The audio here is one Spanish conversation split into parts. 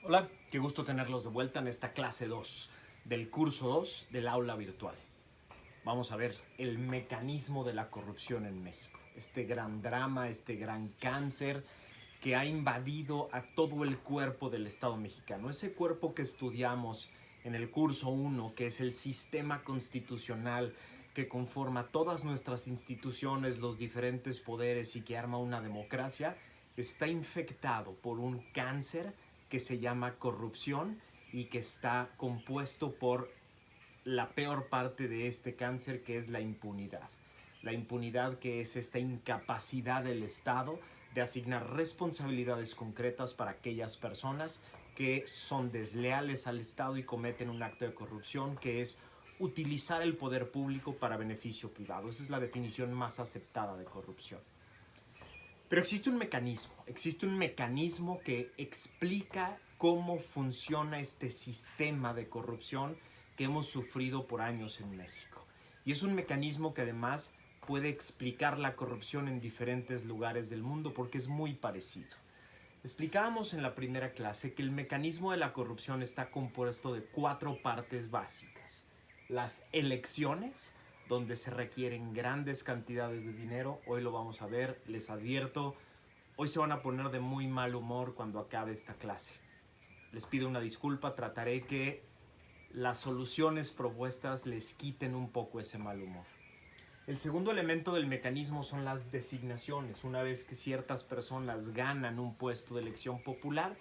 Hola, qué gusto tenerlos de vuelta en esta clase 2 del curso 2 del aula virtual. Vamos a ver el mecanismo de la corrupción en México. Este gran drama, este gran cáncer que ha invadido a todo el cuerpo del Estado mexicano. Ese cuerpo que estudiamos en el curso 1, que es el sistema constitucional que conforma todas nuestras instituciones, los diferentes poderes y que arma una democracia, está infectado por un cáncer que se llama corrupción y que está compuesto por la peor parte de este cáncer, que es la impunidad. La impunidad, que es esta incapacidad del Estado de asignar responsabilidades concretas para aquellas personas que son desleales al Estado y cometen un acto de corrupción, que es utilizar el poder público para beneficio privado. Esa es la definición más aceptada de corrupción. Pero existe un mecanismo que explica cómo funciona este sistema de corrupción que hemos sufrido por años en México. Y es un mecanismo que además puede explicar la corrupción en diferentes lugares del mundo porque es muy parecido. Explicábamos en la primera clase que el mecanismo de la corrupción está compuesto de 4 partes básicas. Las elecciones, donde se requieren grandes cantidades de dinero. Hoy lo vamos a ver, les advierto, hoy se van a poner de muy mal humor cuando acabe esta clase. Les pido una disculpa, trataré que las soluciones propuestas les quiten un poco ese mal humor. El segundo elemento del mecanismo son las designaciones. Una vez que ciertas personas ganan un puesto de elección popular,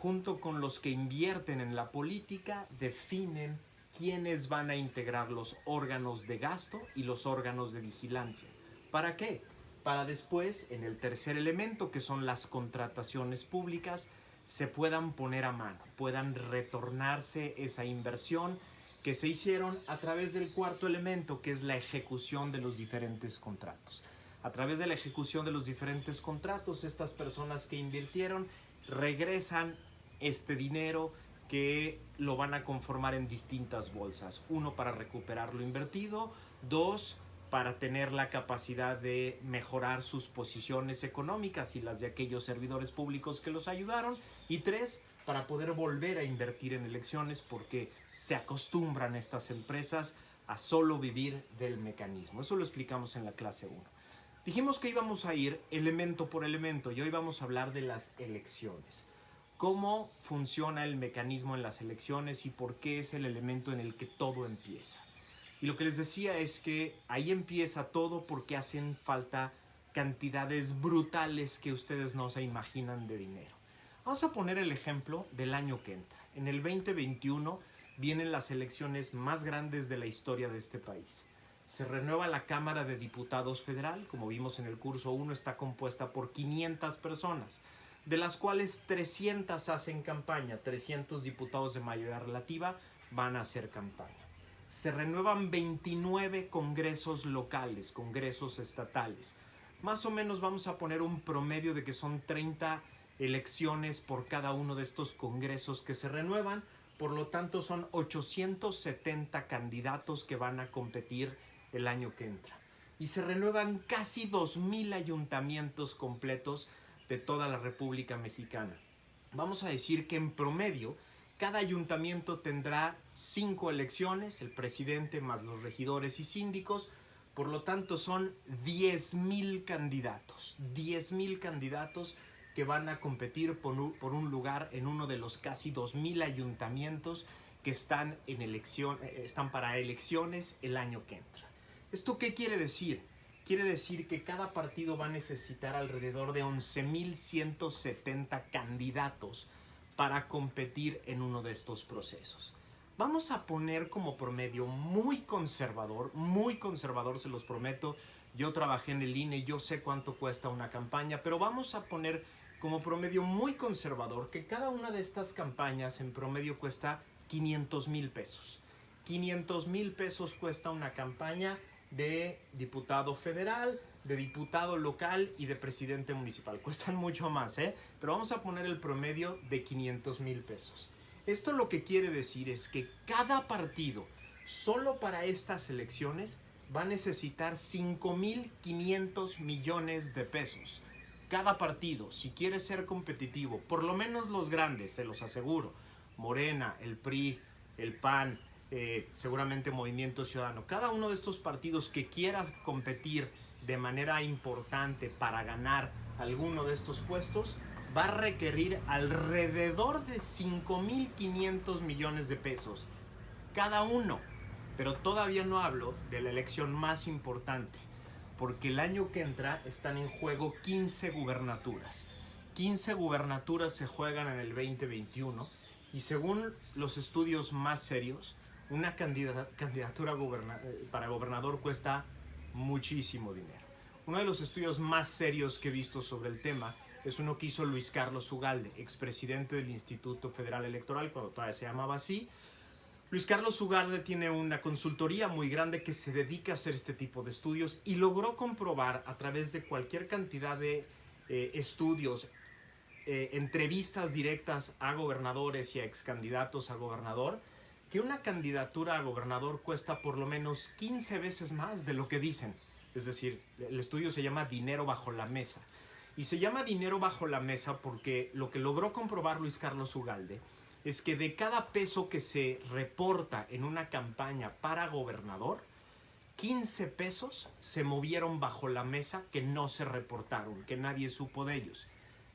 junto con los que invierten en la política, definen quiénes van a integrar los órganos de gasto y los órganos de vigilancia. ¿Para qué? Para después, en el tercer elemento, que son las contrataciones públicas, se puedan poner a mano, puedan retornarse esa inversión que se hicieron a través del cuarto elemento, que es la ejecución de los diferentes contratos. A través de la ejecución de los diferentes contratos, estas personas que invirtieron regresan este dinero, que lo van a conformar en distintas bolsas. 1, para recuperar lo invertido. 2, para tener la capacidad de mejorar sus posiciones económicas y las de aquellos servidores públicos que los ayudaron. Y 3, para poder volver a invertir en elecciones, porque se acostumbran estas empresas a solo vivir del mecanismo. Eso lo explicamos en la clase 1. Dijimos que íbamos a ir elemento por elemento y hoy vamos a hablar de las elecciones. Cómo funciona el mecanismo en las elecciones y por qué es el elemento en el que todo empieza. Y lo que les decía es que ahí empieza todo porque hacen falta cantidades brutales que ustedes no se imaginan de dinero. Vamos a poner el ejemplo del año que entra. En el 2021 vienen las elecciones más grandes de la historia de este país. Se renueva la Cámara de Diputados Federal. Como vimos en el curso 1, está compuesta por 500 personas, de las cuales 300 hacen campaña. 300 diputados de mayoría relativa van a hacer campaña. Se renuevan 29 congresos locales, congresos estatales. Más o menos vamos a poner un promedio de que son 30 elecciones por cada uno de estos congresos que se renuevan. Por lo tanto, son 870 candidatos que van a competir el año que entra. Y se renuevan casi 2,000 ayuntamientos completos de toda la República Mexicana. Vamos a decir que en promedio cada ayuntamiento tendrá 5 elecciones, el presidente más los regidores y síndicos. Por lo tanto, son 10,000 candidatos. 10,000 candidatos que van a competir por un lugar en uno de los casi 2,000 ayuntamientos que están para elecciones el año que entra. ¿Esto qué quiere decir? Quiere decir que cada partido va a necesitar alrededor de 11,170 candidatos para competir en uno de estos procesos. Vamos a poner como promedio muy conservador, se los prometo. Yo trabajé en el INE, yo sé cuánto cuesta una campaña, pero vamos a poner como promedio muy conservador que cada una de estas campañas en promedio cuesta 500,000 pesos. 500,000 pesos cuesta una campaña de diputado federal, de diputado local y de presidente municipal. Cuestan mucho más, pero vamos a poner el promedio de 500,000 pesos. Esto lo que quiere decir es que cada partido, solo para estas elecciones, va a necesitar 5,500 millones de pesos. cada partido, si quiere ser competitivo, por lo menos los grandes, se los aseguro, Morena, el PRI, el PAN, seguramente Movimiento Ciudadano, cada uno de estos partidos que quiera competir de manera importante para ganar alguno de estos puestos, va a requerir alrededor de 5.500 millones de pesos cada uno. Pero todavía no hablo de la elección más importante, porque el año que entra están en juego 15 gubernaturas. 15 gubernaturas se juegan en el 2021 y según los estudios más serios, una candidatura para gobernador cuesta muchísimo dinero. Uno de los estudios más serios que he visto sobre el tema es uno que hizo Luis Carlos Ugalde, expresidente del Instituto Federal Electoral, cuando todavía se llamaba así. Luis Carlos Ugalde tiene una consultoría muy grande que se dedica a hacer este tipo de estudios y logró comprobar a través de cualquier cantidad de estudios, entrevistas directas a gobernadores y a excandidatos a gobernador, que una candidatura a gobernador cuesta por lo menos 15 veces más de lo que dicen. Es decir, el estudio se llama dinero bajo la mesa. Y se llama dinero bajo la mesa porque lo que logró comprobar Luis Carlos Ugalde es que de cada peso que se reporta en una campaña para gobernador, 15 pesos se movieron bajo la mesa que no se reportaron, que nadie supo de ellos.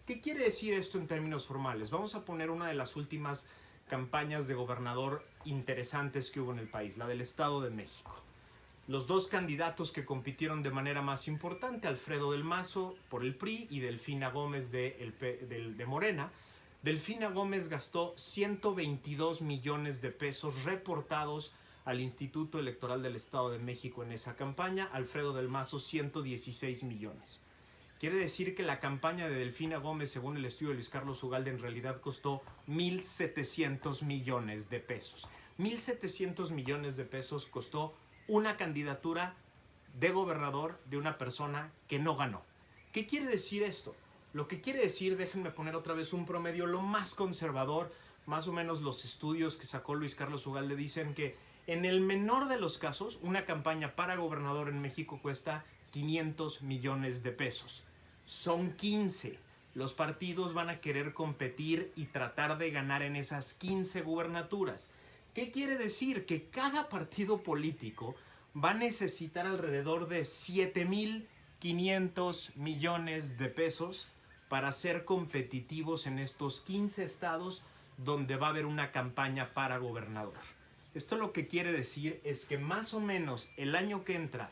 ¿Qué quiere decir esto en términos formales? Vamos a poner una de las últimas campañas de gobernador interesantes que hubo en el país, la del Estado de México. Los dos candidatos que compitieron de manera más importante, Alfredo del Mazo por el PRI y Delfina Gómez de Morena. Delfina Gómez gastó 122 millones de pesos reportados al Instituto Electoral del Estado de México en esa campaña. Alfredo del Mazo 116 millones. Quiere decir que la campaña de Delfina Gómez, según el estudio de Luis Carlos Ugalde, en realidad costó 1.700 millones de pesos. 1.700 millones de pesos costó una candidatura de gobernador de una persona que no ganó. ¿Qué quiere decir esto? Lo que quiere decir, déjenme poner otra vez un promedio lo más conservador, más o menos los estudios que sacó Luis Carlos Ugalde dicen que en el menor de los casos, una campaña para gobernador en México cuesta 500 millones de pesos. Son 15. Los partidos van a querer competir y tratar de ganar en esas 15 gubernaturas. ¿Qué quiere decir? Que cada partido político va a necesitar alrededor de 7.500 millones de pesos para ser competitivos en estos 15 estados donde va a haber una campaña para gobernador. Esto lo que quiere decir es que más o menos el año que entra,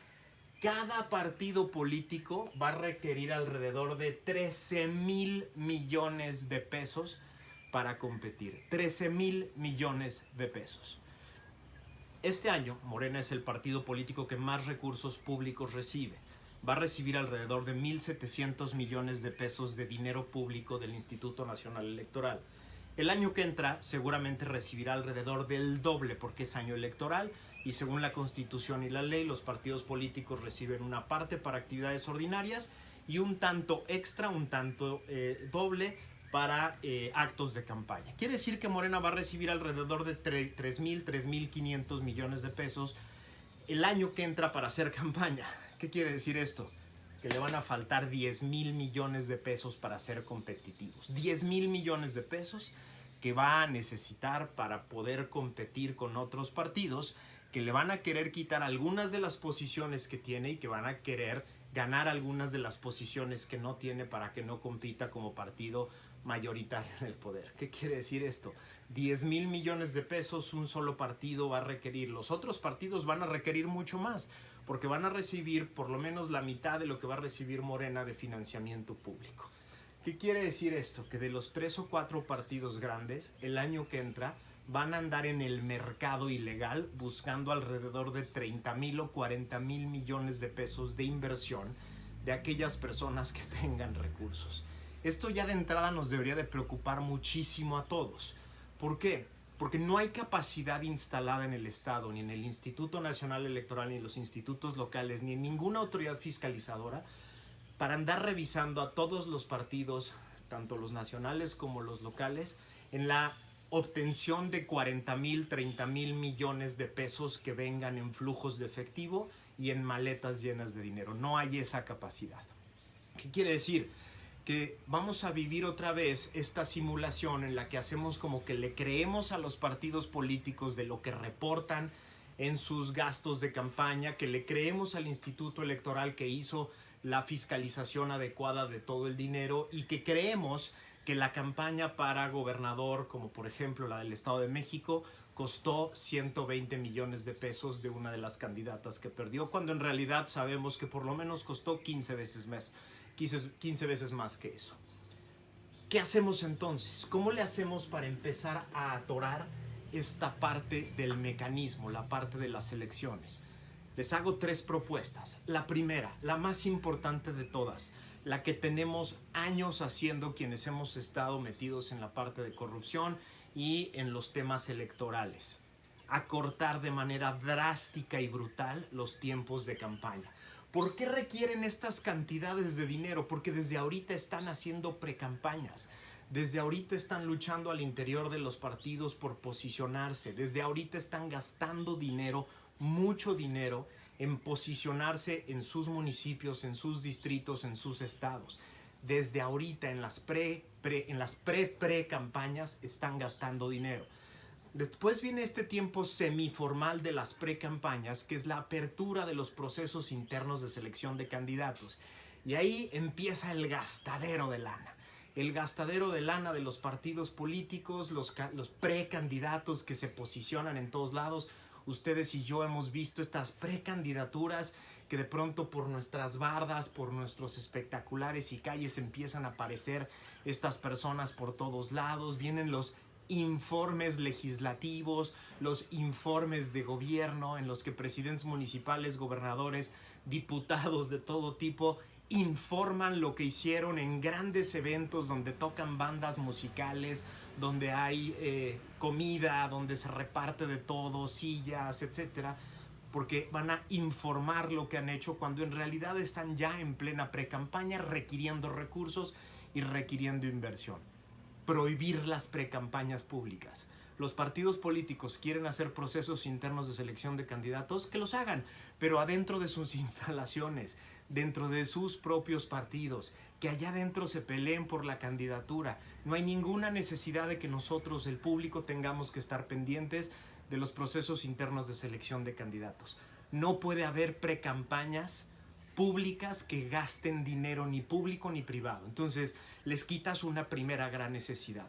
cada partido político va a requerir alrededor de 13.000 millones de pesos para competir. 13.000 millones de pesos. Este año, Morena es el partido político que más recursos públicos recibe. Va a recibir alrededor de 1.700 millones de pesos de dinero público del Instituto Nacional Electoral. El año que entra seguramente recibirá alrededor del doble porque es año electoral y según la Constitución y la ley los partidos políticos reciben una parte para actividades ordinarias y un tanto extra, un tanto doble para actos de campaña. Quiere decir que Morena va a recibir alrededor de 3.500 millones de pesos el año que entra para hacer campaña. ¿Qué quiere decir esto? Que le van a faltar 10.000 millones de pesos para ser competitivos. 10.000 millones de pesos que va a necesitar para poder competir con otros partidos que le van a querer quitar algunas de las posiciones que tiene y que van a querer ganar algunas de las posiciones que no tiene para que no compita como partido mayoritario en el poder. ¿Qué quiere decir esto? 10.000 millones de pesos un solo partido va a requerir. Los otros partidos van a requerir mucho más porque van a recibir por lo menos la mitad de lo que va a recibir Morena de financiamiento público. ¿Qué quiere decir esto? Que de los 3 o 4 partidos grandes, el año que entra van a andar en el mercado ilegal buscando alrededor de 30.000 o 40.000 millones de pesos de inversión de aquellas personas que tengan recursos. Esto ya de entrada nos debería de preocupar muchísimo a todos. ¿Por qué? Porque no hay capacidad instalada en el Estado, ni en el Instituto Nacional Electoral, ni en los institutos locales, ni en ninguna autoridad fiscalizadora para andar revisando a todos los partidos, tanto los nacionales como los locales, en la obtención de 40.000, 30.000 millones de pesos que vengan en flujos de efectivo y en maletas llenas de dinero. No hay esa capacidad. ¿Qué quiere decir? que vamos a vivir otra vez esta simulación en la que hacemos como que le creemos a los partidos políticos de lo que reportan en sus gastos de campaña, que le creemos al Instituto Electoral que hizo la fiscalización adecuada de todo el dinero y que creemos que la campaña para gobernador, como por ejemplo la del Estado de México, costó 120 millones de pesos de una de las candidatas que perdió, cuando en realidad sabemos que por lo menos costó 15 veces más que eso. ¿Qué hacemos entonces? ¿Cómo le hacemos para empezar a atorar esta parte del mecanismo, la parte de las elecciones? Les hago 3 propuestas. La primera, la más importante de todas, la que tenemos años haciendo quienes hemos estado metidos en la parte de corrupción y en los temas electorales: acortar de manera drástica y brutal los tiempos de campaña. ¿Por qué requieren estas cantidades de dinero? Porque desde ahorita están haciendo precampañas. Desde ahorita están luchando al interior de los partidos por posicionarse. Desde ahorita están gastando dinero, mucho dinero, en posicionarse en sus municipios, en sus distritos, en sus estados. Desde ahorita en las pre-campañas están gastando dinero. Después viene este tiempo semiformal de las precampañas, que es la apertura de los procesos internos de selección de candidatos. Y ahí empieza el gastadero de lana. El gastadero de lana de los partidos políticos, los precandidatos que se posicionan en todos lados. Ustedes y yo hemos visto estas precandidaturas que de pronto por nuestras bardas, por nuestros espectaculares y calles empiezan a aparecer estas personas por todos lados. Vienen los informes legislativos, los informes de gobierno en los que presidentes municipales, gobernadores, diputados de todo tipo informan lo que hicieron en grandes eventos donde tocan bandas musicales, donde hay comida, donde se reparte de todo, sillas, etcétera, porque van a informar lo que han hecho cuando en realidad están ya en plena precampaña requiriendo recursos y requiriendo inversión. Prohibir las precampañas públicas. Los partidos políticos quieren hacer procesos internos de selección de candidatos, que los hagan, pero adentro de sus instalaciones, dentro de sus propios partidos, que allá adentro se peleen por la candidatura. No hay ninguna necesidad de que nosotros, el público, tengamos que estar pendientes de los procesos internos de selección de candidatos. No puede haber precampañas públicas que gasten dinero ni público ni privado. Entonces les quitas una primera gran necesidad.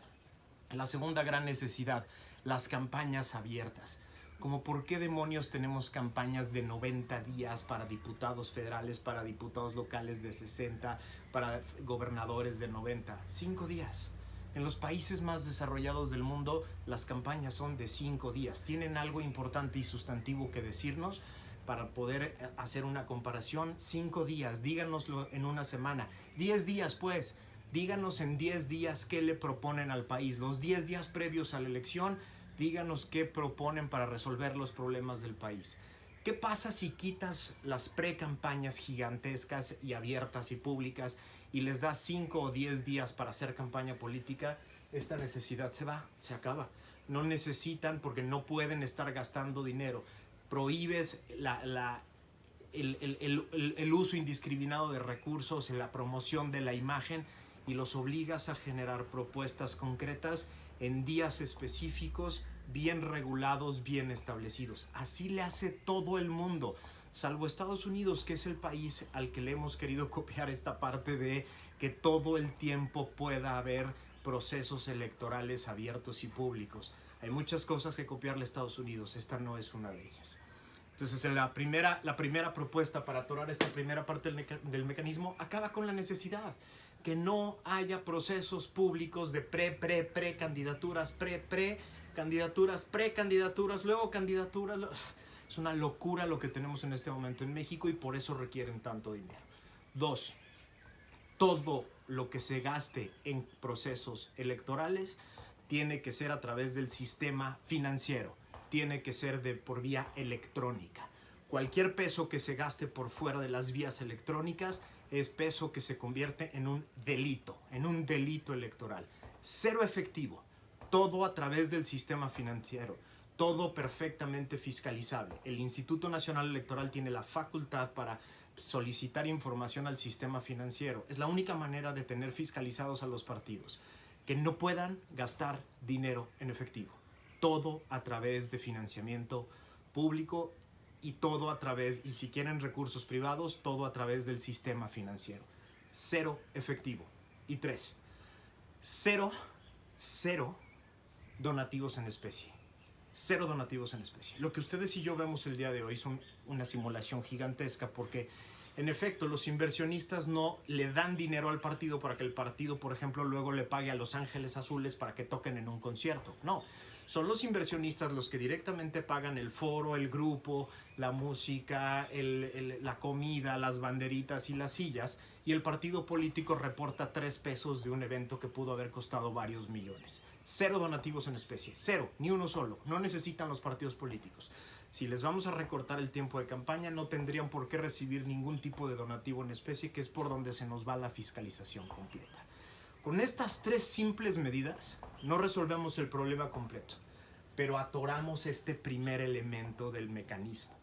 La segunda gran necesidad, las campañas abiertas. Como por qué demonios tenemos campañas de 90 días para diputados federales, para diputados locales de 60, para gobernadores de 90. 5 días. En los países más desarrollados del mundo las campañas son de 5 días. Tienen algo importante y sustantivo que decirnos para poder hacer una comparación. 5 días, díganoslo en una semana. 10 días pues. Díganos en 10 días qué le proponen al país. Los 10 días previos a la elección, díganos qué proponen para resolver los problemas del país. ¿Qué pasa si quitas las precampañas gigantescas y abiertas y públicas y les das 5 o 10 días para hacer campaña política? Esta necesidad se va, se acaba. No necesitan porque no pueden estar gastando dinero. Prohíbes el uso indiscriminado de recursos en la promoción de la imagen y los obligas a generar propuestas concretas en días específicos, bien regulados, bien establecidos. Así le hace todo el mundo, salvo Estados Unidos, que es el país al que le hemos querido copiar esta parte de que todo el tiempo pueda haber procesos electorales abiertos y públicos. Hay muchas cosas que copiarle a Estados Unidos, esta no es una de ellas. Entonces la primera propuesta para atorar esta primera parte del mecanismo acaba con la necesidad. Que no haya procesos públicos de pre-candidaturas, precandidaturas, luego candidaturas. Es una locura lo que tenemos en este momento en México y por eso requieren tanto dinero. 2. Todo lo que se gaste en procesos electorales tiene que ser a través del sistema financiero. Tiene que ser por vía electrónica. Cualquier peso que se gaste por fuera de las vías electrónicas es peso que se convierte en un delito electoral. Cero efectivo, todo a través del sistema financiero, todo perfectamente fiscalizable. El Instituto Nacional Electoral tiene la facultad para solicitar información al sistema financiero. Es la única manera de tener fiscalizados a los partidos, que no puedan gastar dinero en efectivo. Todo a través de financiamiento público y todo a través, y si quieren recursos privados, todo a través del sistema financiero. Cero efectivo. Y 3, cero donativos en especie. Cero donativos en especie. Lo que ustedes y yo vemos el día de hoy son una simulación gigantesca porque, en efecto, los inversionistas no le dan dinero al partido para que el partido, por ejemplo, luego le pague a Los Ángeles Azules para que toquen en un concierto. No, son los inversionistas los que directamente pagan el foro, el grupo, la música, la comida, las banderitas y las sillas, y el partido político reporta 3 pesos de un evento que pudo haber costado varios millones. Cero donativos en especie, cero, ni uno solo. No necesitan los partidos políticos. Si les vamos a recortar el tiempo de campaña, no tendrían por qué recibir ningún tipo de donativo en especie, que es por donde se nos va la fiscalización completa. Con estas 3 simples medidas no resolvemos el problema completo, pero atoramos este primer elemento del mecanismo.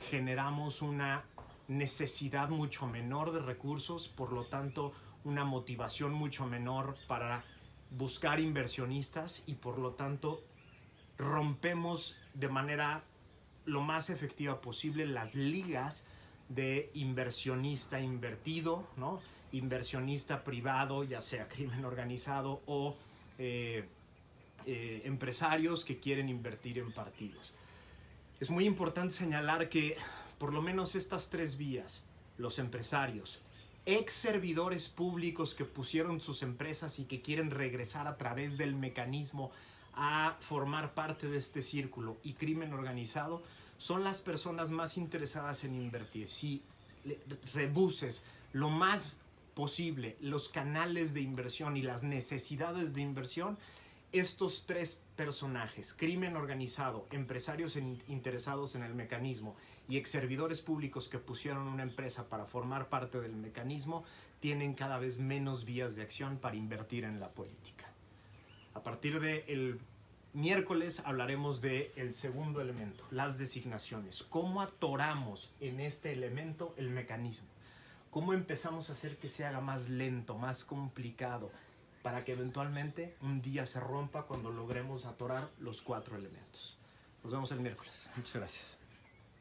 Generamos una necesidad mucho menor de recursos, por lo tanto una motivación mucho menor para buscar inversionistas y por lo tanto rompemos de manera lo más efectiva posible las ligas de inversionista invertido, ¿no? Inversionista privado, ya sea crimen organizado o empresarios que quieren invertir en partidos. Es muy importante señalar que por lo menos estas 3 vías, los empresarios, ex servidores públicos que pusieron sus empresas y que quieren regresar a través del mecanismo a formar parte de este círculo, y crimen organizado, son las personas más interesadas en invertir. Si reduces lo más posible los canales de inversión y las necesidades de inversión, estos 3 personajes, crimen organizado, empresarios interesados en el mecanismo y ex servidores públicos que pusieron una empresa para formar parte del mecanismo, tienen cada vez menos vías de acción para invertir en la política. A partir del miércoles hablaremos del segundo elemento, las designaciones. ¿Cómo atoramos en este elemento el mecanismo? ¿Cómo empezamos a hacer que se haga más lento, más complicado, para que eventualmente un día se rompa cuando logremos atorar los 4 elementos? Nos vemos el miércoles. Muchas gracias.